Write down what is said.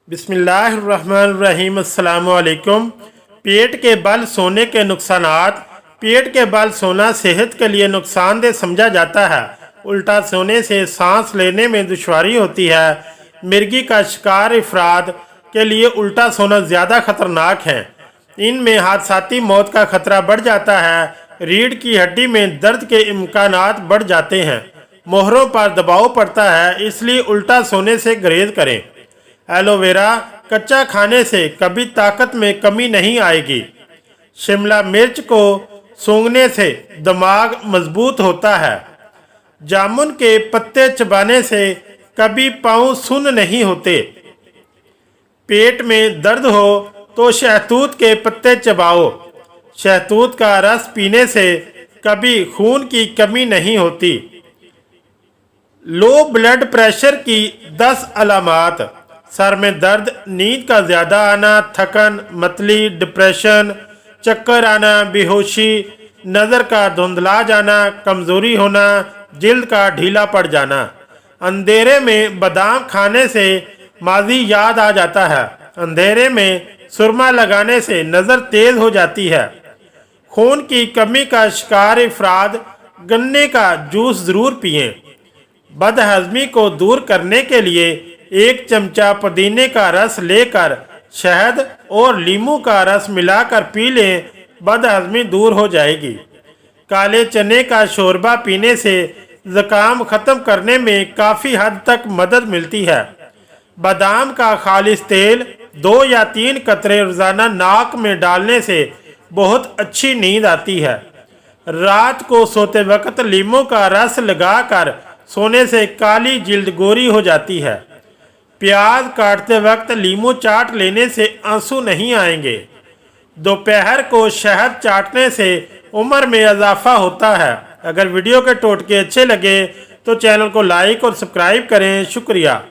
बिस्मिल्लाहिर्रहमानिर्रहीम। अस्सलाम वालेकुम। पेट के बल सोने के नुकसानात। पेट के बल सोना सेहत के लिए नुकसानदेह समझा जाता है। उल्टा सोने से सांस लेने में दुश्वारी होती है। मिर्गी का शिकार अफराद के लिए उल्टा सोना ज़्यादा खतरनाक है। इनमें हादसाती मौत का खतरा बढ़ जाता है। रीढ़ की हड्डी में दर्द के इम्कानात बढ़ जाते हैं। मोहरों पर दबाव पड़ता है, इसलिए उल्टा सोने से गुरेज करें। एलोवेरा कच्चा खाने से कभी ताकत में कमी नहीं आएगी। शिमला मिर्च को सूंघने से दिमाग मजबूत होता है। जामुन के पत्ते चबाने से कभी पाँव सुन्न नहीं होते। पेट में दर्द हो तो शहतूत के पत्ते चबाओ। शहतूत का रस पीने से कभी खून की कमी नहीं होती। लो ब्लड प्रेशर की 10 अलामात। सर में दर्द, नींद का ज़्यादा आना, थकन, मतली, डिप्रेशन, चक्कर आना, बेहोशी, नज़र का धुंधला जाना, कमज़ोरी होना, जिल्द का ढीला पड़ जाना। अंधेरे में बादाम खाने से माजी याद आ जाता है। अंधेरे में सुरमा लगाने से नज़र तेज़ हो जाती है। खून की कमी का शिकार अफराद गन्ने का जूस ज़रूर पिएं। बदहज़मी को दूर करने के लिए 1 चमचा पुदीने का रस लेकर शहद और लीमू का रस मिलाकर पी लें, बदहज़मी दूर हो जाएगी। काले चने का शोरबा पीने से ज़ुकाम ख़त्म करने में काफ़ी हद तक मदद मिलती है। बादाम का खालिस तेल 2 या 3 कतरे रोज़ाना नाक में डालने से बहुत अच्छी नींद आती है। रात को सोते वक्त लीमू का रस लगाकर सोने से काली जिल्द गोरी हो जाती है। प्याज काटते वक्त लीमू चाट लेने से आंसू नहीं आएंगे। दोपहर को शहद चाटने से उम्र में इजाफा होता है। अगर वीडियो के टोटके अच्छे लगे तो चैनल को लाइक और सब्सक्राइब करें। शुक्रिया।